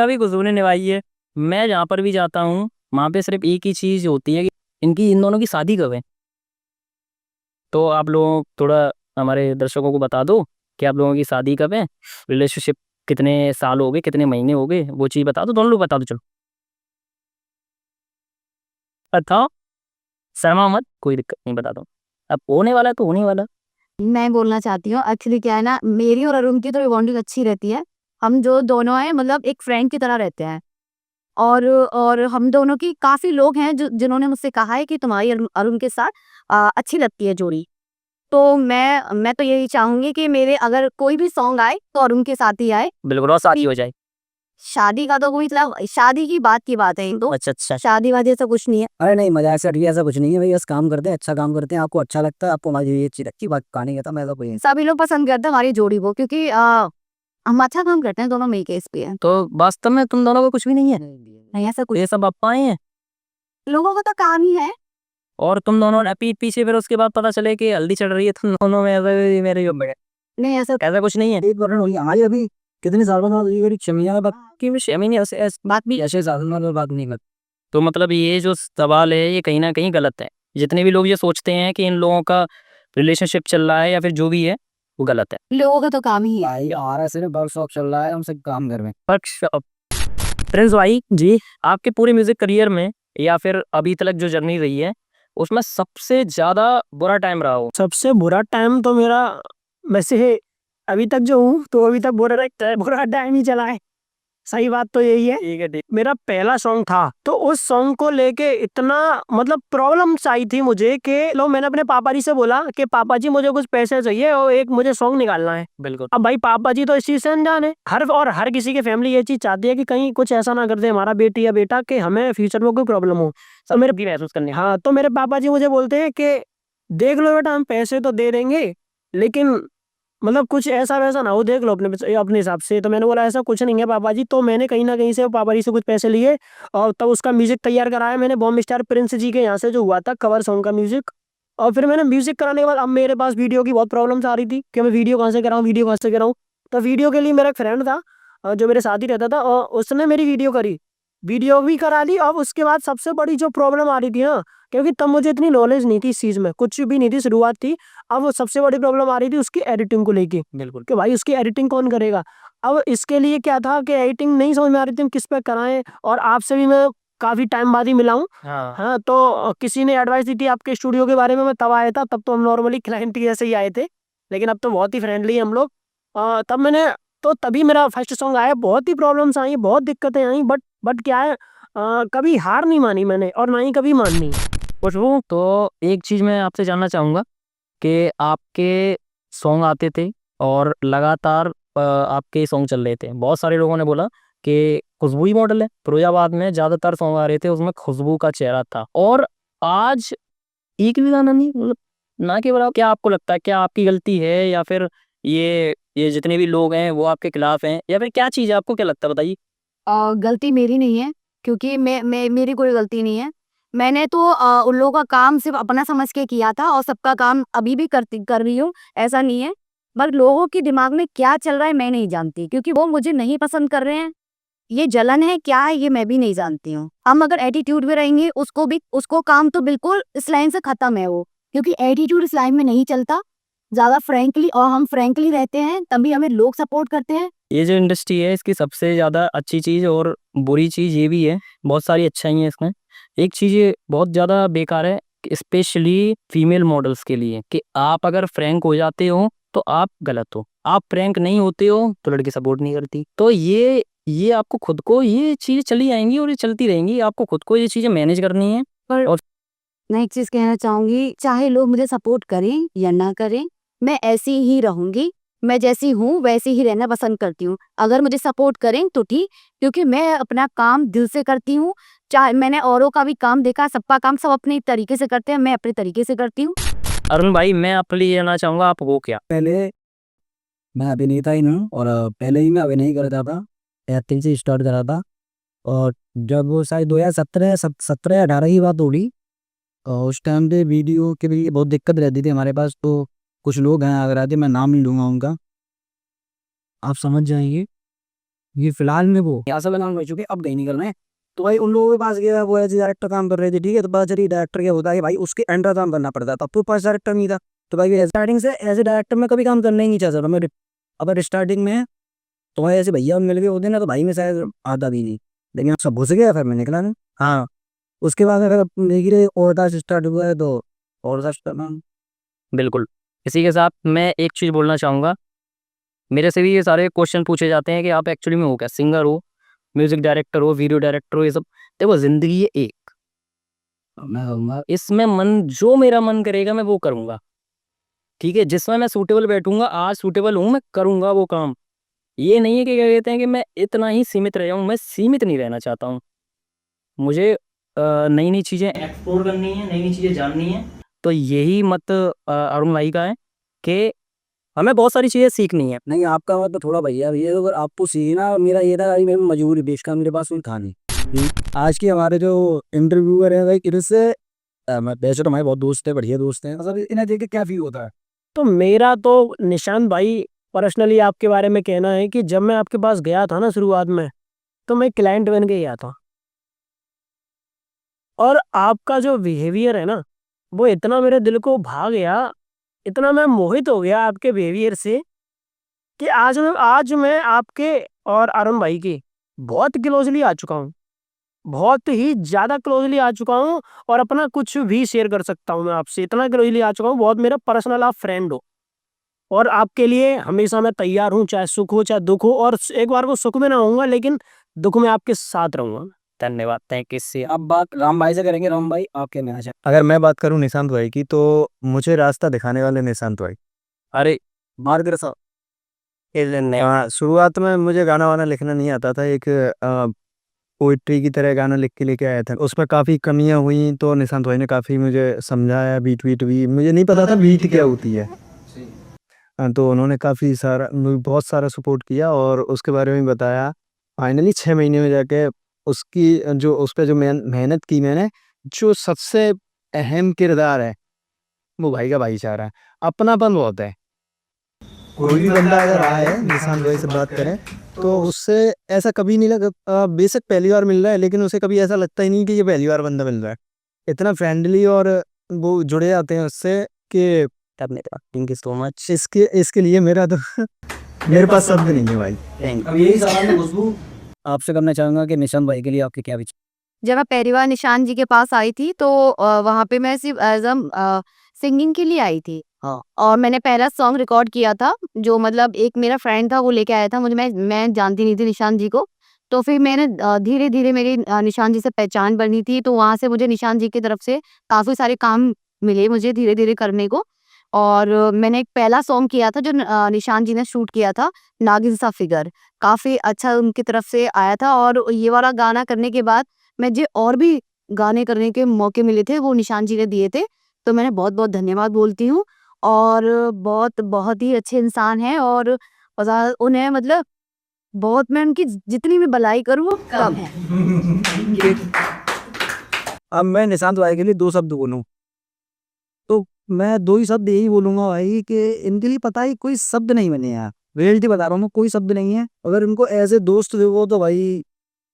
भी खुशबू ने निभाई है। मैं जहाँ पर भी जाता हूँ, वहाँ पे सिर्फ़ एक ही चीज़ होती है कि इन दोनों की शादी कब है? तो आप लोग थोड़ा हमारे दर्शकों को बता दो कि आप लोगों की शादी कब है? रिलेशनशिप कितने साल हो गए, कितने महीने हो गए? वो चीज़ बता दो, दोनों लोग बता दो चलो। बताओ, शर्मा मत, कोई दिक्कत नहीं, बता दो। अब होने वाला है तो होने वाला। मैं बोलना चाहती हूँ एक्चुअली क्या है ना, मेरी और अरुण की तो बॉन्डिंग अच्छी रहती है। हम जो दोनों हैं मतलब एक फ्रेंड की तरह रहते हैं। और हम दोनों की काफ़ी लोग हैं जो जिन्होंने मुझसे कहा है कि तुम्हारी अरुण के साथ अच्छी लगती है जोड़ी। तो मैं तो यही चाहूँगी कि मेरे अगर कोई भी सॉन्ग आए तो अरुण के साथ ही आए। बिल्कुल, और शादी हो जाए। शादी का तो कोई मतलब शादी की बात है तो अच्छा। शादी-वादी ऐसा कुछ नहीं है। अरे नहीं, मजाक से हटके ऐसा कुछ नहीं है भाई, बस काम करते हैं, अच्छा काम करते हैं, आपको अच्छा लगता है, आपको हमारी ये अच्छी लगती है, बाकी कहानी कहता मैं तो कोई सभी लोग पसंद करते हैं हमारी जोड़ी को क्योंकि हम अच्छा काम करते हैं, दोनों मेरे केस पे है। तो वास्तव में तुम दोनों को कुछ भी नहीं है? नहीं ऐसा कुछ ये सब अफ़वाहें हैं? लोगों का तो काम ही है। और तुम दोनों ने पीठ पीछे फिर उसके बाद पता चले कि हल्दी चढ़ रही है तुम दोनों में, ऐसा मेरे ऊपर है। नहीं ऐसा ऐसा कुछ नहीं है? एक वर्ण होगी हमारी अभी कितने साल बाद हुई, मेरी 6 महीने बाद कि मैं 6 महीने ऐसे बात भी ऐसे साल बाद बात नहीं करते। तो मतलब ये जो सवाल है ये कहीं न कहीं गलत है। जितने भी लोग ये सोचते हैं कि इन लोगों का रिलेशनशिप चल रहा है या फिर जो भी है, वो गलत है। लोगों का तो काम ही है। भाई हमारा सिर्फ वर्कशॉप चल रहा है, हम सब काम कर रहे हैं। वर्कशॉप। प्रिंस भाई जी, आपके पूरे म्यूज़िक करियर में या फिर अभी तक जो जर्नी रही है, उसमें सबसे ज़्यादा बुरा टाइम रहा हो? सबसे बुरा टाइम तो मेरा वैसे अभी तक जो हूँ तो अभी तक बुरा टाइम ही चला है। सही बात तो यही है। ठीक है, ठीक। मेरा पहला सॉन्ग था, तो उस सॉन्ग को लेके इतना मतलब प्रॉब्लम्स आई थी मुझे कि लो मैंने अपने पापा जी से बोला कि पापा जी मुझे कुछ पैसे चाहिए और एक मुझे सॉन्ग निकालना है। बिल्कुल। अब भाई पापा जी तो इस चीज से अनजान है, हर किसी की फैमिली ये चीज चाहती है कि कहीं कुछ ऐसा ना कर दे हमारा बेटी या बेटा कि हमें फ्यूचर में कोई प्रॉब्लम हो। सब मेरे भी महसूस करने। हाँ, तो मेरे पापा जी मुझे बोलते हैं कि देख लो बेटा हम पैसे तो दे देंगे, लेकिन मतलब कुछ ऐसा वैसा ना हो, देख लो अपने हिसाब से। तो मैंने बोला ऐसा कुछ नहीं है पापा जी। तो मैंने कहीं ना कहीं से पापा जी से कुछ पैसे लिए और तब उसका म्यूजिक तैयार कराया मैंने बॉम्बे स्टार प्रिंस जी के यहाँ से, जो हुआ था कवर सॉन्ग का म्यूजिक। और फिर मैंने म्यूजिक कराने के बाद अब मेरे पास वीडियो की बहुत प्रॉब्लम्स आ रही थी कि मैं वीडियो कहाँ से कराऊँ, वीडियो कहाँ से कराऊँ। तो वीडियो के लिए मेरा एक फ्रेंड था जो मेरे साथ ही रहता था, और उसने मेरी वीडियो करी, वीडियो भी करा ली। अब उसके बाद सबसे बड़ी जो प्रॉब्लम आ रही थी ना, क्योंकि तब मुझे इतनी नॉलेज नहीं थी इस चीज़ में, कुछ भी नहीं थी, शुरुआत थी। अब वो सबसे बड़ी प्रॉब्लम आ रही थी उसकी एडिटिंग को लेके बिल्कुल। कि भाई उसकी एडिटिंग कौन करेगा। अब इसके लिए क्या था कि एडिटिंग नहीं समझ में आ रही थी हम किस पे कराएं, और आपसे भी मैं काफ़ी टाइम बाद ही मिला हूँ। हाँ। हाँ, तो किसी ने एडवाइस दी थी आपके स्टूडियो के बारे में, मैं तब आया था। तब तो हम नॉर्मली क्लाइंट के जैसे ही आए थे, लेकिन अब तो बहुत ही फ्रेंडली हम लोग। तब मैंने तो तभी मेरा फर्स्ट सॉन्ग आया, बहुत ही प्रॉब्लम्स आई, बहुत दिक्कतें आई, बट क्या है, कभी हार नहीं मानी मैंने और ना ही कभी माननी। खुशबू, तो एक चीज़ मैं आपसे जानना चाहूँगा कि आपके सॉन्ग आते थे और लगातार आपके सॉन्ग चल रहे थे। बहुत सारे लोगों ने बोला कि खुशबू ही मॉडल है। फिरोजाबाद में ज़्यादातर सॉन्ग आ रहे थे, उसमें खुशबू का चेहरा था, और आज एक भी गाना नहीं, मतलब ना के बराबर। क्या आपको लगता है, क्या आपकी गलती है, या फिर ये जितने भी लोग हैं वो आपके खिलाफ हैं, या फिर क्या चीज़ है, आपको क्या लगता है, बताइए? गलती मेरी नहीं है, क्योंकि मैं मेरी कोई गलती नहीं है। मैंने तो उन लोगों का काम सिर्फ़ अपना समझ के किया था और सबका काम अभी भी कर रही हूँ, ऐसा नहीं है। पर लोगों के दिमाग में क्या चल रहा है मैं नहीं जानती, क्योंकि वो मुझे नहीं पसंद कर रहे हैं। ये जलन है, क्या है, ये मैं भी नहीं जानती हूँ। हम अगर एटीट्यूड में रहेंगे, उसको काम तो बिल्कुल इस लाइन से खत्म है वो, क्योंकि एटीट्यूड इस लाइन में नहीं चलता। ज़्यादा फ्रैंकली, और हम फ्रैंकली रहते हैं तभी हमें लोग सपोर्ट करते हैं। ये जो इंडस्ट्री है, इसकी सबसे ज़्यादा अच्छी चीज़ और बुरी चीज़ ये भी है, बहुत सारी अच्छाई हैं इसमें। एक चीज़ ये बहुत ज़्यादा बेकार है, स्पेशली फीमेल मॉडल्स के लिए, कि आप अगर फ्रैंक हो जाते हो तो आप गलत हो, आप फ्रैंक नहीं होते हो तो लड़की सपोर्ट नहीं करती। तो ये आपको खुद को, ये चीज़ें चली आएंगी और ये चलती रहेंगी, आपको खुद को ये चीज़ें मैनेज करनी है। पर और मैं एक चीज़ कहना चाहूँगी, चाहे लोग मुझे सपोर्ट करें या ना करें, मैं ऐसी ही रहूँगी। मैं जैसी हूँ वैसे ही रहना पसंद करती हूँ। अगर मुझे सपोर्ट करें तो ठीक, क्योंकि मैं अपना काम दिल से करती हूँ। चाहे मैंने औरों का भी काम देखा, सबका काम सब अपने तरीके से करते हैं, मैं अपने तरीके से करती हूँ। अरुण भाई, मैं आपके लिए जानना चाहूँगा, आप हो क्या? पहले मैं अभिनेता ही हूँ, और पहले ही मैं अभिनय करता था, एक्टिंग से स्टार्ट करा था। और जब वो शायद 2017-18 की बात होगी, उस टाइम पे वीडियो के लिए बहुत दिक्कत रहती थी हमारे पास। तो कुछ लोग हैं अगर आते, मैं नाम नहीं लूँगा उनका, आप समझ जाएंगे। ये फिलहाल में वो यहाँ से नाम हो चुके, अब कहीं नहीं करना है। तो भाई उन लोगों के पास गया, वो एज डायरेक्टर काम कर रहे थे, ठीक है। तो पता चली डायरेक्टर क्या होता है भाई, उसके अंडर काम करना पड़ता था, अब तो पास डायरेक्टर नहीं था। तो भाई स्टार्टिंग से एज ए डायरेक्टर में कभी काम करना ही नहीं चाहता था मैं। अगर स्टार्टिंग में तो भाई ऐसे भैया मिल गए होते ना, तो भाई में शायद आता भी नहीं, लेकिन अब सब घुस गया, फिर मैं निकला नहीं। हाँ, उसके बाद अगर धीरे और दास स्टार्ट हुआ है, तो और दास करना। बिल्कुल। इसी के साथ मैं एक चीज़ बोलना चाहूँगा, मेरे से भी ये सारे क्वेश्चन पूछे जाते हैं कि आप एक्चुअली में हो क्या, सिंगर हो, म्यूजिक डायरेक्टर हो, वीडियो डायरेक्टर हो, ये सब। देखो, जिंदगी है एक, मैं कहूँगा इसमें मन जो मेरा मन करेगा मैं वो करूँगा, ठीक है। जिसमें मैं सूटेबल बैठूंगा, आज सूटेबल हूँ, मैं करूँगा वो काम। ये नहीं है कि क्या कहते हैं कि मैं इतना ही सीमित रह जाऊँ, मैं सीमित नहीं रहना चाहता हूँ। मुझे नई नई चीज़ें एक्सप्लोर करनी है, नई नई चीज़ें जाननी है। तो यही मत अरुण भाई का है कि हमें बहुत सारी चीज़ें सीखनी है। नहीं, आपका मतलब थोड़ा भैया ये अगर आपको सीखना, मेरा ये था भाई, मैं मजबूरी पेश का, मेरे पास कोई था नहीं। आज के हमारे जो इंटरव्यूअर है भाई, इनसे मैं वैसे तो हमारे बहुत दोस्त है, बढ़िया दोस्त हैं, मतलब इन्हें देख के क्या फील होता है? तो मेरा तो निशांत भाई पर्सनली आपके बारे में कहना है कि जब मैं आपके पास गया था ना शुरुआत में, तो मैं क्लाइंट बन के गया था, और आपका जो बिहेवियर है ना, वो इतना मेरे दिल को भा गया, इतना मैं मोहित हो गया आपके बिहेवियर से, कि आज मैं आपके और अरुण भाई की बहुत क्लोजली आ चुका हूँ, बहुत ही ज़्यादा क्लोजली आ चुका हूँ। और अपना कुछ भी शेयर कर सकता हूँ मैं आपसे, इतना क्लोजली आ चुका हूँ, बहुत मेरा पर्सनल आप फ्रेंड हो। और आपके लिए हमेशा मैं तैयार हूँ, चाहे सुख हो चाहे दुख हो, और एक बार को सुख में ना होऊंगा लेकिन दुख में आपके साथ रहूंगा। धन्यवाद, थैंक यू से। अब बात राम भाई से करेंगे। राम भाई आपके में आ जाए। अगर मैं बात करूं निशांत भाई की, तो मुझे रास्ता दिखाने वाले निशांत भाई। अरे मार्गदर्शक। शुरुआत में मुझे गाना वाना लिखना नहीं आता था, एक पोइट्री की तरह गाना लिख के लेके आया था। उसमें काफ़ी कमियां हुई, तो निशांत भाई ने काफ़ी मुझे समझाया। बीट वीट भी मुझे नहीं पता था बीट क्या होती है। तो उन्होंने काफ़ी सारा बहुत सारा सपोर्ट किया और उसके बारे में बताया। फाइनली 6 महीने में जाके उसकी जो उस पर जो मेहनत की मैंने, जो सबसे अहम किरदार है वो भाई का भाईचारा है, अपनापन बहुत है। कोई भी बंदा अगर आए निशांत भाई से बात करें तो उससे ऐसा कभी नहीं लगा, बेशक पहली बार मिल रहा है लेकिन उसे कभी ऐसा लगता ही नहीं कि ये पहली बार बंदा मिल रहा है। इतना फ्रेंडली और वो जुड़े जाते हैं उससे कि थैंक यू सो मच। इसके लिए मेरा तो मेरे पास शब्द नहीं है भाई। अब यही सवाल मैं खुशबू आपसे करना चाहूंगा कि निशांत भाई के लिए आपके क्या विचार। जब मैं पहली बार निशान जी के पास आई थी तो वहाँ पे मैं सिर्फ एज सिंगिंग के लिए आई थी। हाँ। और मैंने पहला सॉन्ग रिकॉर्ड किया था, जो मतलब एक मेरा फ्रेंड था वो लेके आया था मुझे। मैं जानती नहीं थी निशान जी को। तो फिर मैंने धीरे धीरे मेरी निशान जी से पहचान बनी थी। तो वहाँ से मुझे निशान जी की तरफ से काफ़ी सारे काम मिले मुझे धीरे धीरे करने को। और मैंने एक पहला सॉन्ग किया था जो निशान जी ने शूट किया था, नागिन सा फिगर। काफ़ी अच्छा उनकी तरफ से आया था। और ये वाला गाना करने के बाद मुझे और भी गाने करने के मौके मिले थे, वो निशान जी ने दिए थे। तो मैंने बहुत बहुत धन्यवाद बोलती हूँ। और बहुत ही अच्छे इंसान हैं और उन्हें मतलब बहुत, मैं उनकी जितनी भी भलाई करूँ वो कम है। अब मैं निशांत भाई के लिए 2 शब्द बोलूं तो मैं 2 ही शब्द यही बोलूंगा भाई कि इनके लिए पता ही कोई शब्द नहीं बने यार। रियलिटी बता रहा हूँ मैं, कोई शब्द नहीं है। अगर इनको एज ए दोस्त देखो तो भाई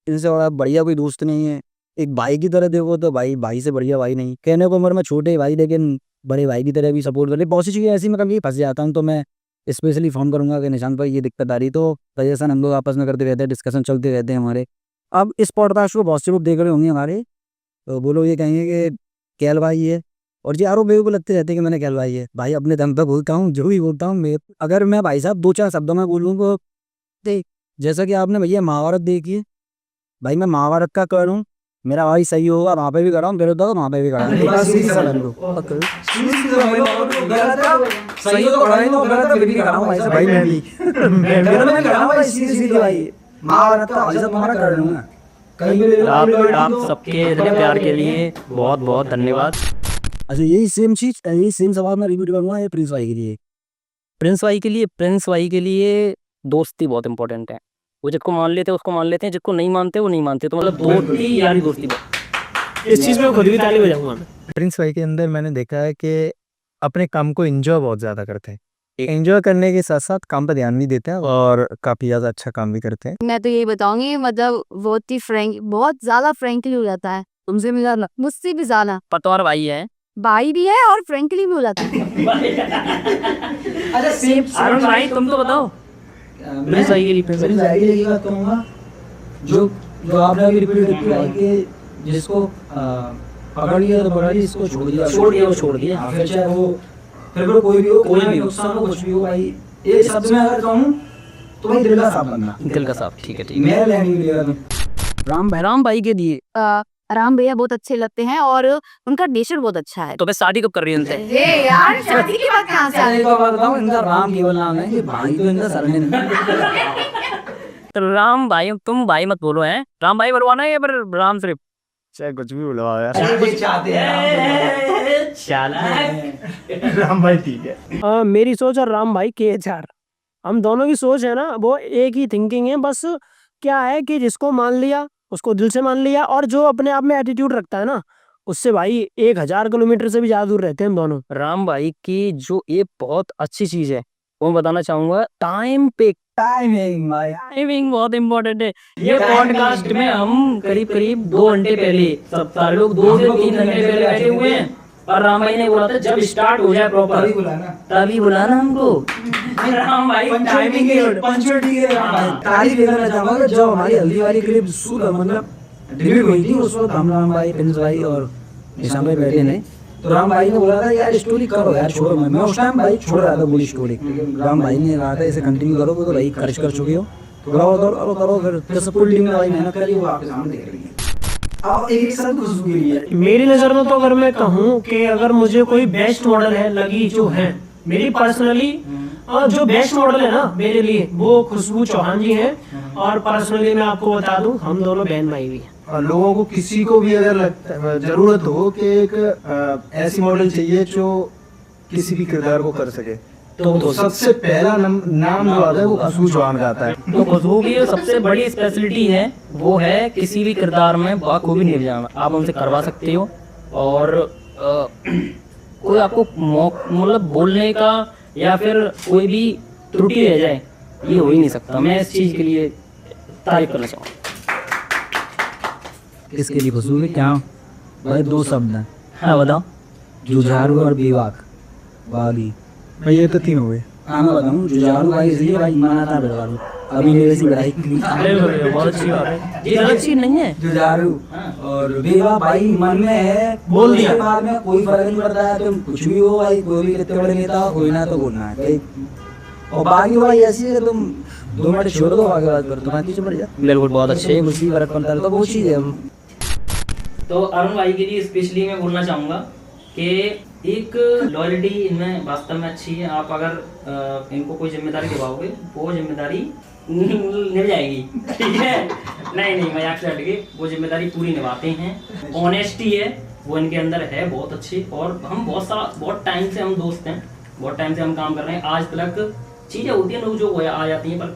इनसे बड़ा बढ़िया कोई दोस्त नहीं है। एक भाई की तरह देखो तो भाई से बढ़िया भाई नहीं। कहने को उम्र में छोटे भाई लेकिन बड़े भाई की तरह भी सपोर्ट कर ले। बहुत सी चीज़ें ऐसी मैं कभी फंस जाता हूँ तो मैं स्पेशली फ़ोन करूँगा कि निशांत भाई ये दिक्कत आ रही, तो सजेशन हम लोग आपस में करते रहते हैं, डिस्कशन चलते रहते हैं हमारे। अब इस पॉडकास्ट को बहुत से लोग देख रहे होंगे हमारे, तो वो लोग ये कहेंगे कि कैल भाई है, और जी आरोप मेरे को लगते रहते हैं कि मैंने कैल भाई है। भाई अपने दम पे बोलता हूँ, जो भी बोलता हूँ मैं। अगर मैं भाई साहब 2-4 शब्दों में बोलूँ तो देख, जैसा कि आपने भैया महाभारत देखी है, भाई मैं महाभारत का कर हूँ। मेरा भाई सही होगा वहाँ पे भी कराऊँ, मेरे तो वहाँ पे भी कराऊँ। भाई मैं भी आप सबके इतने प्यार के लिए बहुत बहुत धन्यवाद। अच्छा यही सेम चीज़, यही सेम सवाल मैं रिपीट करूँगा ये प्रिंस भाई के लिए। प्रिंस भाई के लिए दोस्ती बहुत इंपॉर्टेंट है। वो जिसको मान लेते हैं उसको मान लेते हैं, जिसको नहीं मानते वो नहीं मानते। तो मतलब दोस्ती यारी दोस्ती इस चीज़ में खुद भी ताली बजाऊंगा मैं। प्रिंस भाई के अंदर मैंने देखा है कि अपने काम को एंजॉय बहुत ज़्यादा करते हैं। एंजॉय करने के साथ साथ काम पर ध्यान भी देते हैं और काफ़ी ज़्यादा अच्छा काम भी करते हैं। मैं तो यही बताऊंगी, मतलब बहुत ज्यादा फ्रेंकली हो जाता है तुमसे भी ज्यादा, मुझसे भी ज्यादा। पतवार भाई है, भाई भी है और फ्रेंकली भी हो जाता है। अरुण भाई तुम तो बताओ। प्रिंस भाई के लिए बात करूँगा, जो आपने अभी रिपीट की, जिसको पकड़ लिया तो पकड़ लिया, इसको छोड़ दिया। फिर चाहे वो फिर कोई भी हो, नुकसान हो, कुछ भी हो भाई, एक शब्द में अगर कहूँ तो भाई दिल का साफ बनना। दिल का साफ, ठीक है। मेरा लैंग्वेज मिलेगा तुम। राम भाई के लिए राम भैया बहुत अच्छे लगते हैं और उनका नेचर बहुत अच्छा है। तो मैं शादी कब कर रही हूँ उनसे? ये यार शादी की बात कहाँ से आ एक बात बताऊँ, इनका राम केवल नाम है, ये भाई तो इनका सरनेम है। तो राम भाई, तुम भाई मत बोलो हैं, राम भाई बनवाना है या फिर राम सिर्फ? चाहे कुछ भी बुलवाओ यार, चाहते हैं राम भाई ठीक है। मेरी सोच और राम भाई के HR, हम दोनों की सोच है ना वो एक ही थिंकिंग है। बस क्या है कि जिसको मान लिया उसको दिल से मान लिया, और जो अपने आप में एटीट्यूड रखता है ना उससे भाई 1000 किलोमीटर से भी ज़्यादा दूर रहते हैं हम दोनों। राम भाई की जो एक बहुत अच्छी चीज़ है वो मैं बताना चाहूँगा, टाइमिंग बहुत इम्पोर्टेंट है। ये पॉडकास्ट में हम करीब 2 घंटे पहले, सब सारे लोग 2 से 3 घंटे पहले बैठे हुए हैं, और राम भाई ने बोला था जब स्टार्ट हो जाए प्रॉपर तभी बुलाना हमको। राम भाई टाइमिंग तारीफ करना चाहूँगा, जब हमारी हल्दी वाली क्लिप मतलब डिलीट हुई थी उस वक्त हम राम भाई, प्रिंस भाई और निशान भाई बैठे नहीं, तो राम भाई ने बोला था यार स्टोरी करो यार, छोड़ो। मैं उस टाइम भाई छोड़ रहा था पूरी स्टोरी, लेकिन राम भाई ने कहा था इसे कंटिन्यू करो, तो भाई खर्च कर चुके हो तो करो करो करो। फिर जैसे फुल टीम ने भाई मेहनत करी, वो आपके सामने देख रही है। आप एक साथ खुशबू के लिए मेरी नज़र में तो अगर मैं कहूँ कि अगर मुझे कोई बेस्ट मॉडल है लगी जो है मेरी पर्सनली, जो बेस्ट मॉडल है ना मेरे लिए वो खुशबू चौहान जी हैं। और पर्सनली मैं आपको बता दूं हम दोनों बहन भाई भी हैं। और लोगों को किसी को भी अगर जरूरत हो कि एक ऐसी मॉडल चाहिए जो किसी भी किरदार को कर सके, तो सबसे पहला नाम जो आता है वो खुशबू चौहान का आता है। तो खुशबू की जो सबसे बड़ी स्पेशलिटी है वो है किसी भी किरदार में बखूबी निभ जाना। आप उनसे करवा सकते हो और कोई आपको मतलब बोलने का या फिर कोई भी त्रुटि रह जाए ये हो ही नहीं सकता। मैं इस चीज़ के लिए तारीफ करना चाहूँगा। इसके लिए खुशबू के क्या भाई 2 शब्द हैं, हाँ बताओ। जुझारू और बेबाक बागी। भाई ये तो 3 हो गए। हाँ मैं बताऊँ, जुझारू भाई इसलिए भाई माना था बेबाक, अभी ने वैसी बढ़ाई अरे बहुत अच्छी बात है, ये गलत चीज़ नहीं है। जुझारू और बेवा भाई मन में है, बोल दिया बाद में कोई फर्क नहीं पड़ता है। तुम कुछ भी हो भाई, कोई भी कितने बड़े नेता हो, कोई ना तो बोलना है भाई। और बाकी भाई ऐसी है तुम 2 मिनट छोड़ दो, आगे बात करो, तुम्हारी चीज़ बढ़ जाए। बिल्कुल बहुत अच्छे। कुछ भी फर्क पड़ता है तो वो चीज़ है। तो अरुण भाई के लिए स्पेशली मैं बोलना चाहूँगा कि एक लॉयल्टी इनमें वास्तव में अच्छी है। आप अगर इनको कोई जिम्मेदारी दिवाओगे वो जिम्मेदारी निभ जाएगी, ठीक है। नहीं मजाक से हट के वो जिम्मेदारी पूरी निभाते हैं। ऑनेस्टी है वो इनके अंदर है बहुत अच्छी। और हम बहुत टाइम से हम दोस्त हैं, बहुत टाइम से हम काम कर रहे हैं। आज तक चीज़ें होती हैं लोग जो आ जाती हैं, पर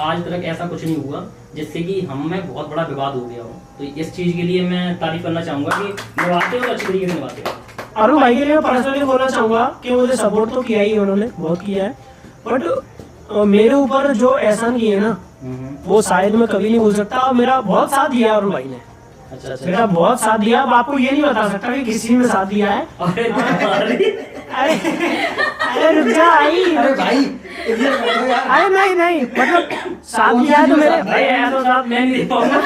आज तक ऐसा कुछ नहीं हुआ जिससे कि हम में बहुत बड़ा विवाद हो गया हो। तो इस चीज़ के लिए मैं तारीफ करना चाहूँगा कि निभाते हो तो अच्छी तरीके से निभाते हो। अरुण भाई के लिए मैं पर्सनली बोलना चाहूँगा कि मुझे सपोर्ट तो किया ही उन्होंने, बहुत किया है। बट मेरे ऊपर जो एहसान किए ना वो शायद मैं कभी नहीं भूल सकता। और मेरा बहुत साथ दिया अरुण भाई ने, अच्छा मेरा बहुत साथ दिया। अब आपको ये नहीं बता सकता कि किसी ने साथ दिया है। अरे रुक जा आई, अरे भाई अरे नहीं मतलब साथ दिया है तो मेरे भाई ऐसा तो साथ मैं नहीं दे पाऊंगा।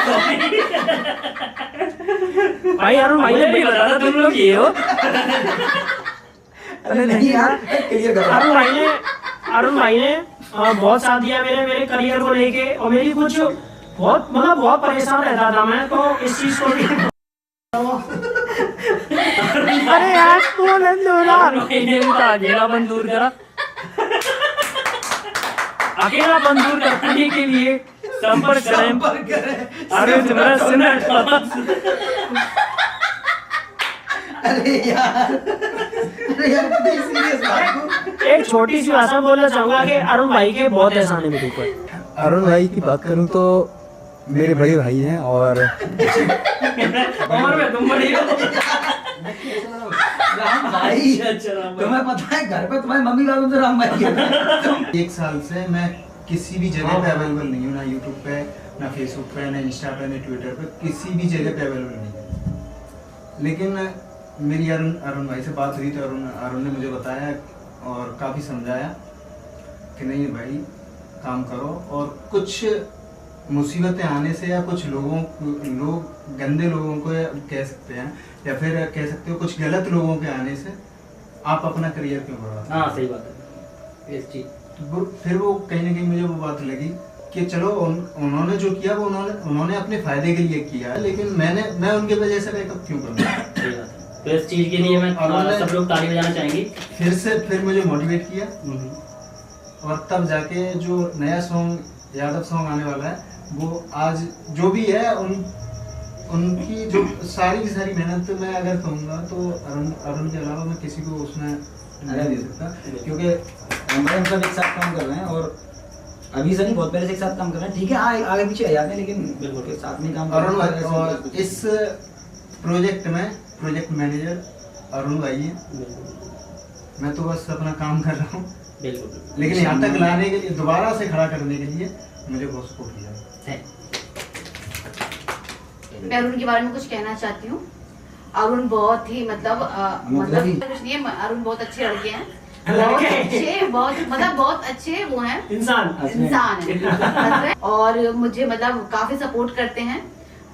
भाई अरुण भाई ने नहीं बताता तुम लोग ये हो। अरे नहीं यार, क्लियर करो। अरुण भाई ने बहुत साथ दिया मेरे करियर को लेके। और मेरी कुछ बहुत परेशान रहता था मैं, तो इस चीज को भी अरे यार कौन है अकेलापन दूर करा, अकेलापन दूर करने के लिए संपर्क करें। अरे तुम्हारा सुना अरे यार सीरियस बात को एक छोटी सी भाषा बोलना चाहूंगा कि अरुण भाई के बहुत एहसान है मेरे ऊपर। अरुण भाई की बात करूं तो मेरे बड़े भाई हैं और उम्र में तुम बड़ी हो। राम भाई अच्छा तुम्हें पता है घर पे तुम्हारी मम्मी का तो राम भाई है। 1 साल से मैं किसी भी जगह पे अवेलेबल नहीं हूँ, ना यूट्यूब पे, ना फेसबुक पे, ना इंस्टा पे, ना ट्विटर पे, किसी भी जगह पे अवेलेबल नहीं है। लेकिन मेरी अरुण भाई से बात हुई तो अरुण ने मुझे बताया और काफ़ी समझाया कि नहीं भाई काम करो। और कुछ मुसीबतें आने से या कुछ लोग गंदे लोगों को कह सकते हैं या फिर कह सकते हो कुछ गलत लोगों के आने से आप अपना करियर क्यों बढ़ा। हाँ सही बात है इस चीज। तो फिर वो कहीं ना कहीं मुझे वो बात लगी कि चलो उन्होंने जो किया वो उन्होंने अपने फायदे के लिए किया, लेकिन मैं उनके वजह से बैकअप क्यों करूँ। सही बात है। तो इस चीज के लिए मैं सब लोग ताली बजाना चाहेंगे। फिर मुझे मोटिवेट किया और तब जाके जो नया सॉन्ग यादव सॉन्ग आने वाला है वो आज जो भी है उनकी जो सारी की सारी मेहनत मैं अगर कहूँगा तो अरुण के अलावा मैं किसी को उसमें नहीं दे सकता, क्योंकि हम सब एक साथ काम कर रहे हैं और अभी से नहीं बहुत पहले से एक साथ काम कर रहे हैं। ठीक है आगे पीछे आ जाते हैं लेकिन बिल्कुल के साथ में काम कर अरुण रहे हैं। और इस प्रोजेक्ट में प्रोजेक्ट मैनेजर अरुण भाई है, मैं तो बस अपना काम कर रहा हूँ। बिल्कुल लेकिन यहाँ तक लाने के लिए दोबारा से खड़ा करने के लिए मुझे बहुत सपोर्ट किया। मैं अरुण के बारे में कुछ कहना चाहती हूँ। अरुण बहुत ही मतलब कुछ नहीं है, अरुण बहुत अच्छे लड़के हैं, बहुत अच्छे वो हैं, इंसान है और मुझे मतलब काफी सपोर्ट करते हैं।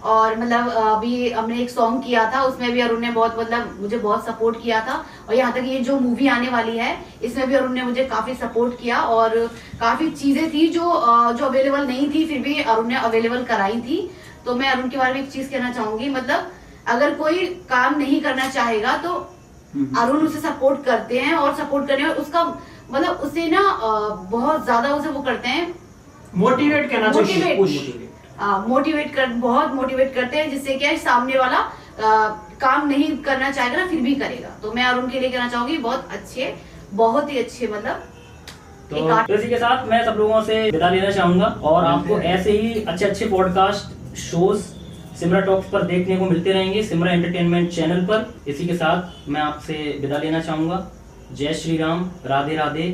और मतलब अभी हमने एक सॉन्ग किया था, उसमें भी अरुण ने बहुत मतलब मुझे बहुत सपोर्ट किया था। और यहाँ तक ये जो मूवी आने वाली है इसमें भी अरुण ने मुझे काफी सपोर्ट किया, और काफी चीजें थी जो अवेलेबल नहीं थी फिर भी अरुण ने अवेलेबल कराई थी। तो मैं अरुण के बारे में एक चीज कहना चाहूंगी, मतलब अगर कोई काम नहीं करना चाहेगा तो अरुण उसे सपोर्ट करते हैं, और सपोर्ट करने में उसका मतलब उसे ना बहुत ज्यादा उसे वो करते हैं, मोटिवेट करना बहुत मोटिवेट करते हैं, जिससे क्या है सामने वाला काम नहीं करना चाहेगा ना फिर भी करेगा। तो मैं अरुण के लिए कहना चाहूंगी बहुत ही अच्छे मतलब तो इसी के साथ मैं सब लोगों से विदा लेना चाहूंगा, और आपको ऐसे ही अच्छे अच्छे पॉडकास्ट शोज सिमरा टॉक्स पर देखने को मिलते रहेंगे, सिमरा एंटरटेनमेंट चैनल पर। इसी के साथ मैं आपसे विदा लेना चाहूंगा। जय श्री राम, राधे राधे,